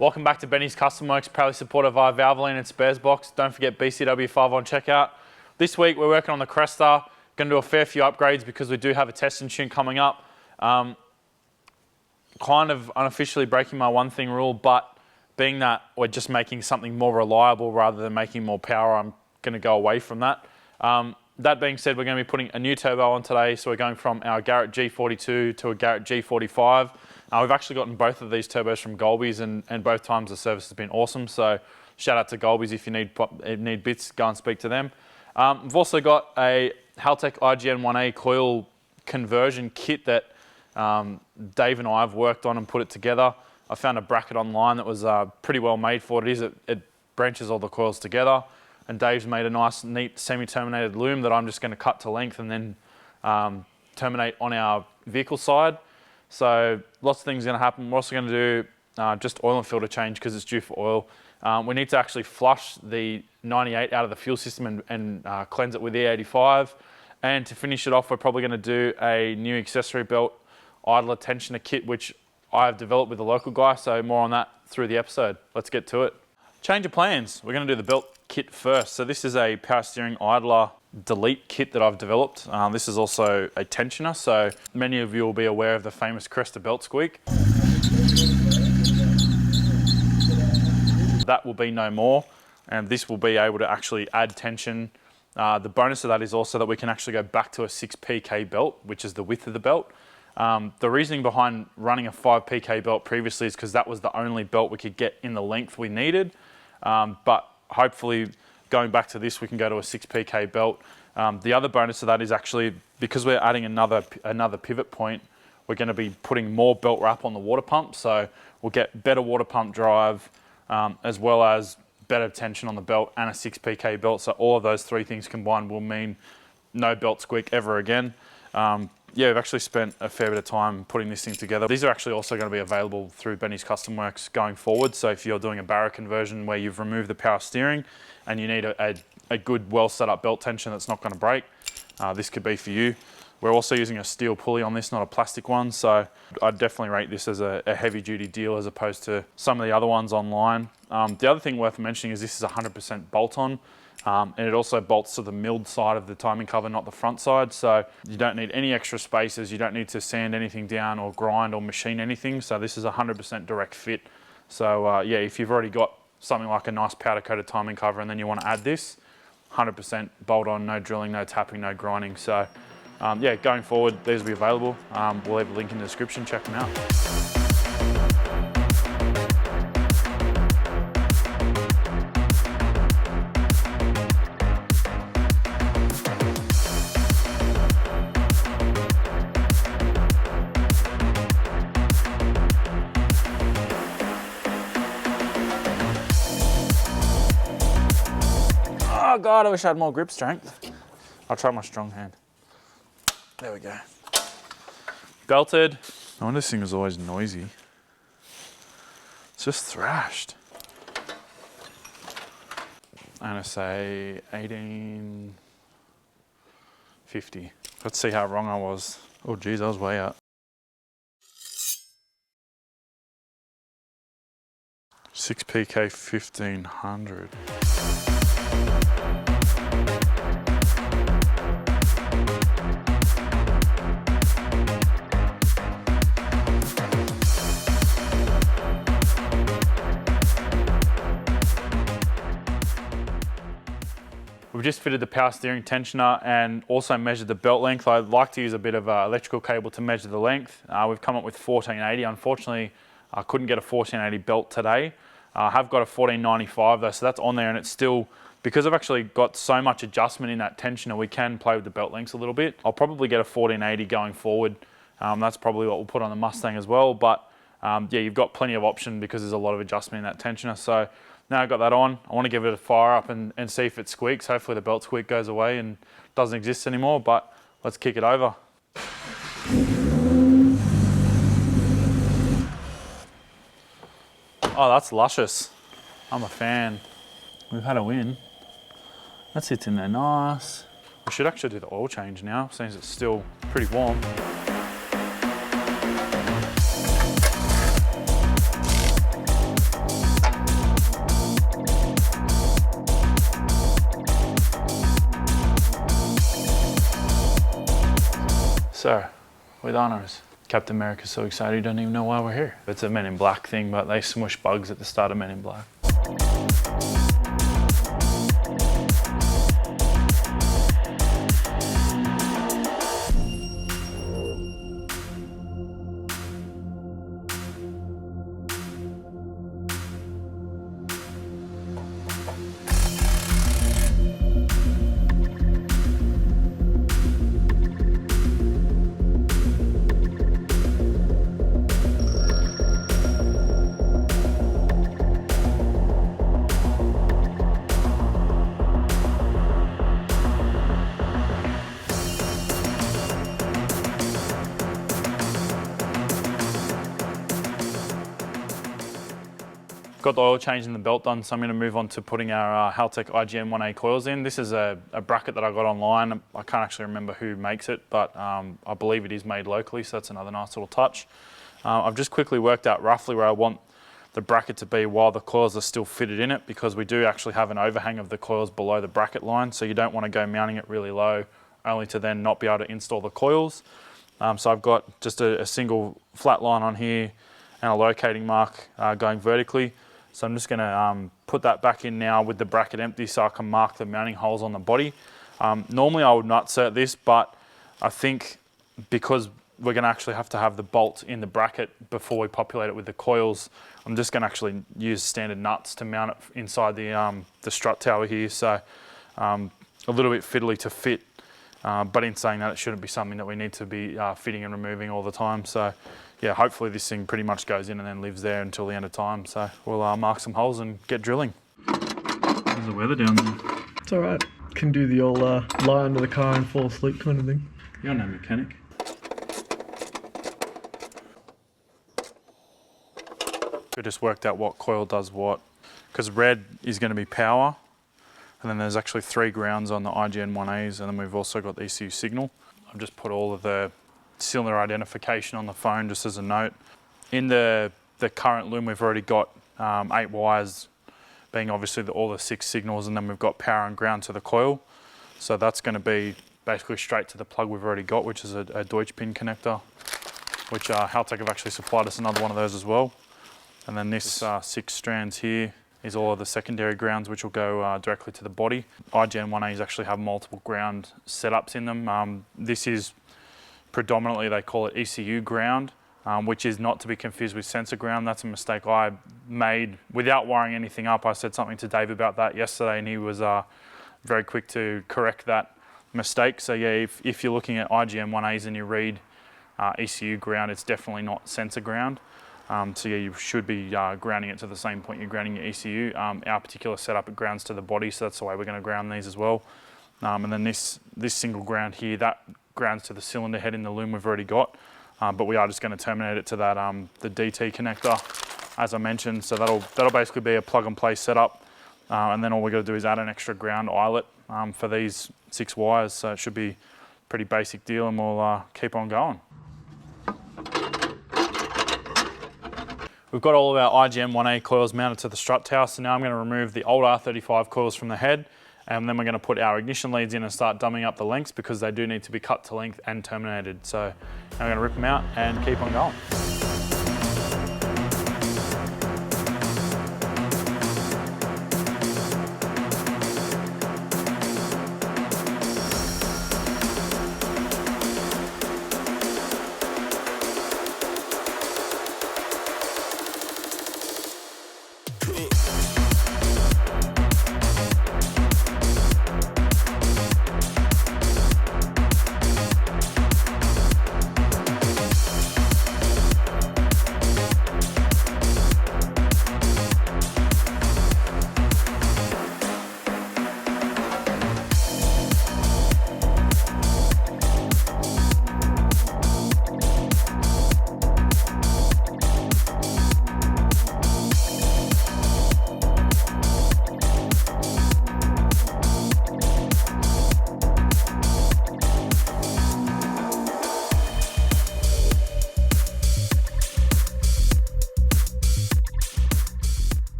Welcome back to Benny's Custom Works, proudly supported via Valvoline and Sparesbox. Don't forget BCW5 on checkout. This week we're working on the CRESTA. Going to do a fair few upgrades because we do have a test and tune coming up. Kind of unofficially breaking my one thing rule, but being that we're just making something more reliable rather than making more power, I'm going to go away from that. That being said, we're going to be putting a new turbo on today. So we're going from our Garrett G42 to a Garrett G45. We've actually gotten both of these turbos from Golby's and both times the service has been awesome. So shout out to Golby's. If you need bits, go and speak to them. We've also got a Haltech IGN1A coil conversion kit that Dave and I have worked on and put it together. I found a bracket online that was pretty well made for what it is. It branches all the coils together. And Dave's made a nice, neat semi-terminated loom that I'm just going to cut to length and then terminate on our vehicle side. So lots of things are going to happen. We're also going to do just oil and filter change because it's due for oil. We need to actually flush the 98 out of the fuel system and cleanse it with E85. And to finish it off, we're probably going to do a new accessory belt idler tensioner kit, which I've developed with a local guy. So more on that through the episode. Let's get to it. Change of plans. We're going to do the belt kit first. So this is a power steering idler delete kit that I've developed. This is also a tensioner, so many of you will be aware of the famous CRESTA belt squeak. That will be no more, and this will be able to actually add tension. The bonus of that is also that we can actually go back to a 6 PK belt, which is the width of the belt. The reasoning behind running a 5 PK belt previously is because that was the only belt we could get in the length we needed, but hopefully going back to this, we can go to a 6 PK belt. The other bonus of that is actually, because we're adding another pivot point, we're going to be putting more belt wrap on the water pump. So we'll get better water pump drive, as well as better tension on the belt and a 6 PK belt. So all of those three things combined will mean no belt squeak ever again. Yeah, we've actually spent a fair bit of time putting this thing together. These are actually also going to be available through Benny's Custom Works going forward. So if you're doing a Barra conversion where you've removed the power steering and you need a good, well set up belt tension that's not going to break, this could be for you. We're also using a steel pulley on this, not a plastic one. So I'd definitely rate this as a heavy duty deal as opposed to some of the other ones online. The other thing worth mentioning is this is 100% bolt on. And it also bolts to the milled side of the timing cover, not the front side. So you don't need any extra spaces. You don't need to sand anything down or grind or machine anything. So this is 100% direct fit. So yeah, if you've already got something like a nice powder coated timing cover and then you want to add this, 100% bolt on, no drilling, no tapping, no grinding. So yeah, going forward, these will be available. We'll leave a link in the description, check them out. Oh God, I wish I had more grip strength. I'll try my strong hand. There we go. Belted. No wonder this thing is always noisy. It's just thrashed. I'm gonna say 1850. Let's see how wrong I was. Oh geez, I was way out. 6 PK 1500. We've just fitted the power steering tensioner and also measured the belt length. I like to use a bit of electrical cable to measure the length. We've come up with 1480. Unfortunately, I couldn't get a 1480 belt today. I have got a 1495 though, so that's on there, and it's still, because I've actually got so much adjustment in that tensioner, we can play with the belt lengths a little bit. I'll probably get a 1480 going forward. That's probably what we'll put on the Mustang as well, but yeah, you've got plenty of option because there's a lot of adjustment in that tensioner. So now I've got that on, I want to give it a fire up and see if it squeaks. Hopefully the belt squeak goes away and doesn't exist anymore, but let's kick it over. Oh, that's luscious. I'm a fan. We've had a win. That sits in there nice. We should actually do the oil change now, since it's still pretty warm. So, with honours. Captain America's so excited he doesn't even know why we're here. It's a Men in Black thing, but they smush bugs at the start of Men in Black. Got the oil change in the belt done, so I'm going to move on to putting our Haltech IGN-1A coils in. This is a bracket that I got online. I can't actually remember who makes it, but I believe it is made locally, so that's another nice little touch. I've just quickly worked out roughly where I want the bracket to be while the coils are still fitted in it, because we do actually have an overhang of the coils below the bracket line, so you don't want to go mounting it really low, only to then not be able to install the coils. So I've got just a single flat line on here and a locating mark going vertically. So I'm just going to put that back in now with the bracket empty so I can mark the mounting holes on the body. Normally I would not insert this, but I think because we're going to actually have to have the bolt in the bracket before we populate it with the coils, I'm just going to actually use standard nuts to mount it inside the strut tower here. So a little bit fiddly to fit, but in saying that, it shouldn't be something that we need to be fitting and removing all the time. So yeah, hopefully this thing pretty much goes in and then lives there until the end of time. So we'll mark some holes and get drilling. How's the weather down there? It's alright. Can do the old lie under the car and fall asleep kind of thing. You're no mechanic. We just worked out what coil does what. Because red is going to be power, and then there's actually 3 grounds on the IGN-1As, and then we've also got the ECU signal. I've just put all of the cylinder identification on the phone just as a note. In the current loom, we've already got 8 wires, being obviously all the 6 signals, and then we've got power and ground to the coil. So that's going to be basically straight to the plug we've already got, which is a Deutsch pin connector, which Haltech have actually supplied us another one of those as well. And then this 6 strands here is all of the secondary grounds, which will go directly to the body. IGN-1As actually have multiple ground setups in them. This is predominantly, they call it ECU ground, which is not to be confused with sensor ground. That's a mistake I made without wiring anything up. I said something to Dave about that yesterday, and he was very quick to correct that mistake. So yeah, if you're looking at IGN-1As and you read ECU ground, it's definitely not sensor ground. So yeah, you should be grounding it to the same point you're grounding your ECU. Our particular setup, it grounds to the body, so that's the way we're going to ground these as well. And then this single ground here, that grounds to the cylinder head in the loom we've already got. But we are just going to terminate it to that the DT connector, as I mentioned. So that'll basically be a plug and play setup. And then all we've got to do is add an extra ground eyelet for these 6 wires. So it should be a pretty basic deal, and we'll keep on going. We've got all of our IGN-1A coils mounted to the strut tower, so now I'm going to remove the old R35 coils from the head, and then we're going to put our ignition leads in and start dumbing up the lengths, because they do need to be cut to length and terminated. So I'm going to rip them out and keep on going.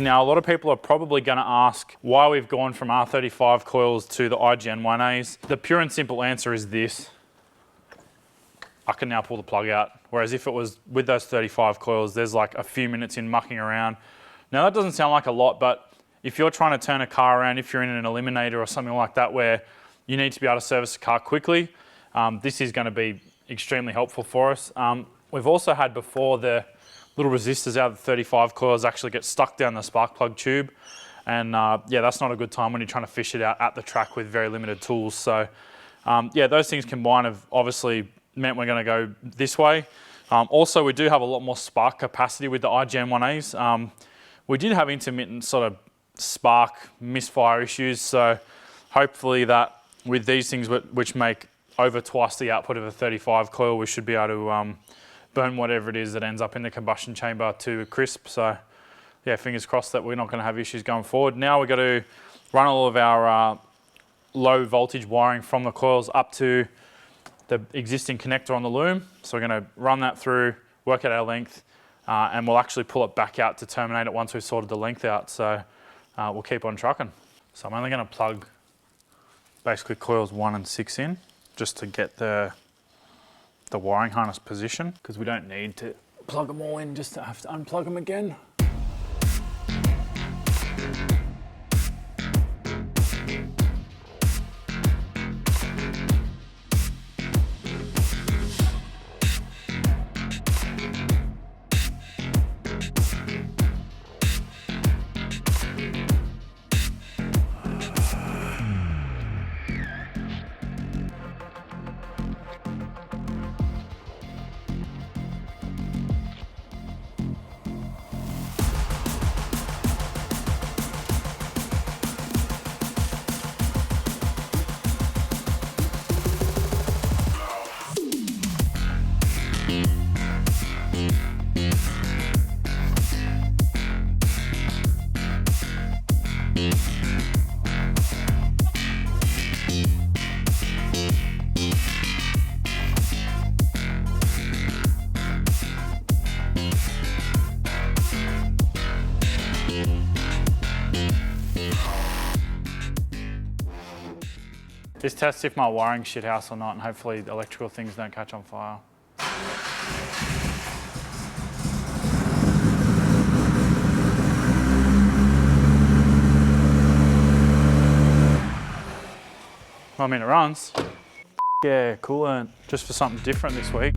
Now, a lot of people are probably going to ask why we've gone from R35 coils to the IGN-1As. The pure and simple answer is this. I can now pull the plug out. Whereas if it was with those 35 coils, there's like a few minutes in mucking around. Now that doesn't sound like a lot, but if you're trying to turn a car around, if you're in an eliminator or something like that where you need to be able to service the car quickly, this is going to be extremely helpful for us. We've also had before the little resistors out of the 35 coils actually get stuck down the spark plug tube. And yeah, that's not a good time when you're trying to fish it out at the track with very limited tools. So yeah, those things combined have obviously meant we're going to go this way. Also, we do have a lot more spark capacity with the IGN-1As. We did have intermittent sort of spark misfire issues, so hopefully that with these things which make over twice the output of a 35 coil, we should be able to burn whatever it is that ends up in the combustion chamber to a crisp. So yeah, fingers crossed that we're not going to have issues going forward. Now we've got to run all of our low voltage wiring from the coils up to the existing connector on the loom. So we're going to run that through, work out our length, and we'll actually pull it back out to terminate it once we've sorted the length out. So we'll keep on trucking. So I'm only going to plug basically coils 1 and 6 in just to get the wiring harness position, because we don't need to plug them all in just to have to unplug them again. This tests if my wiring's shithouse or not, and hopefully the electrical things don't catch on fire. Well, I mean, it runs. Yeah, coolant, just for something different this week.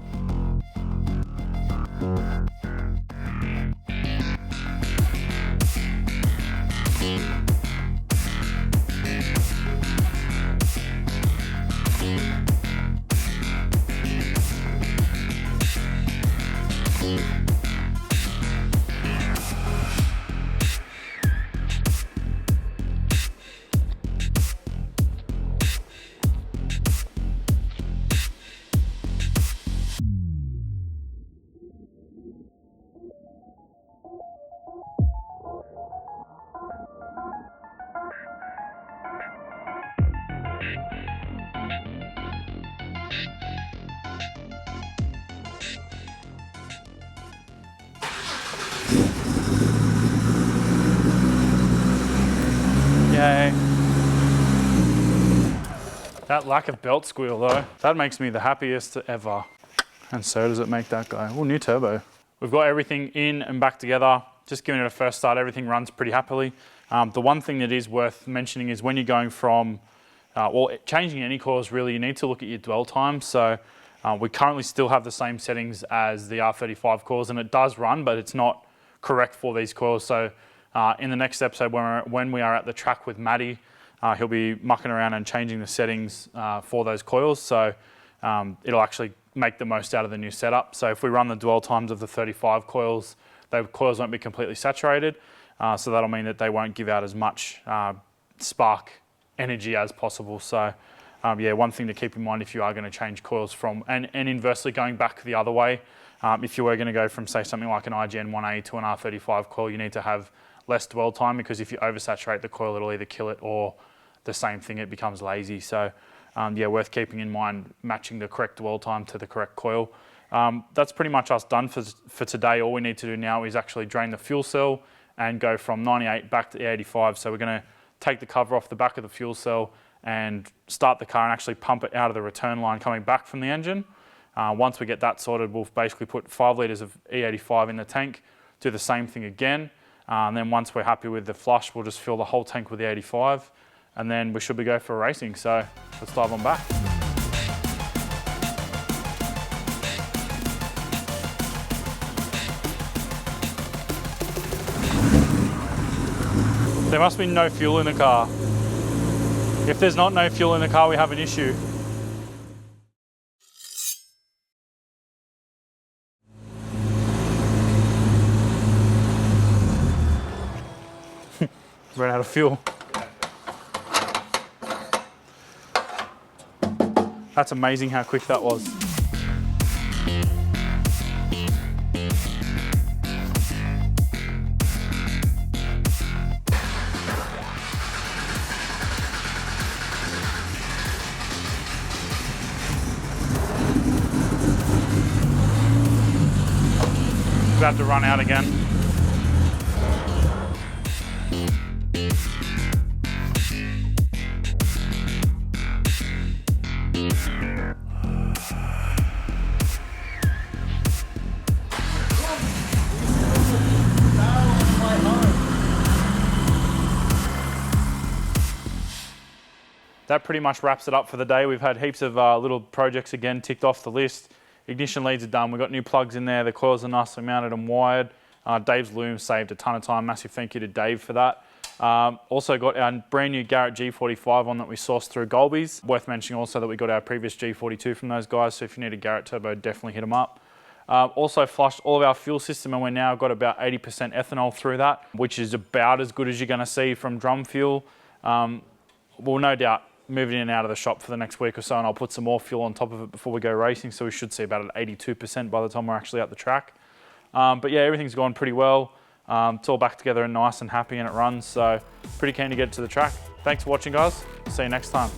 Yay. That lack of belt squeal though, that makes me the happiest ever. And so does it make that guy. Oh, new turbo. We've got everything in and back together. Just giving it a first start, everything runs pretty happily. The one thing that is worth mentioning is when you're going from, well, changing any coils really, you need to look at your dwell time. So we currently still have the same settings as the R35 coils, and it does run, but it's not correct for these coils. So in the next episode, when we are at the track with Matty, he'll be mucking around and changing the settings for those coils. So it'll actually make the most out of the new setup. So if we run the dwell times of the 35 coils, the coils won't be completely saturated. So that'll mean that they won't give out as much spark energy as possible. So yeah, one thing to keep in mind if you are going to change coils from, and inversely going back the other way, if you were going to go from say something like an IGN-1A to an R35 coil, you need to have less dwell time, because if you oversaturate the coil, it'll either kill it or the same thing, it becomes lazy. So yeah, worth keeping in mind, matching the correct dwell time to the correct coil. That's pretty much us done for today. All we need to do now is actually drain the fuel cell and go from 98 back to 85. So we're going to take the cover off the back of the fuel cell and start the car and actually pump it out of the return line coming back from the engine. Once we get that sorted, we'll basically put 5 litres of E85 in the tank, do the same thing again. And then once we're happy with the flush, we'll just fill the whole tank with the 85, and then we should be go for racing. So let's dive on back. There must be no fuel in the car. If there's not no fuel in the car, we have an issue. Ran out of fuel. That's amazing how quick that was. About to run out again. That pretty much wraps it up for the day. We've had heaps of little projects again ticked off the list. Ignition leads are done. We've got new plugs in there. The coils are nicely mounted and wired. Dave's loom saved a ton of time. Massive thank you to Dave for that. Also got our brand new Garrett G45 on that we sourced through Golby's. Worth mentioning also that we got our previous G42 from those guys. So if you need a Garrett turbo, definitely hit them up. Also flushed all of our fuel system, and we're now got about 80% ethanol through that, which is about as good as you're going to see from drum fuel. We'll no doubt move it in and out of the shop for the next week or so, and I'll put some more fuel on top of it before we go racing, so we should see about an 82% by the time we're actually at the track. But yeah, everything's gone pretty well. It's all back together and nice and happy, and it runs, so pretty keen to get to the track. Thanks for watching, guys. See you next time.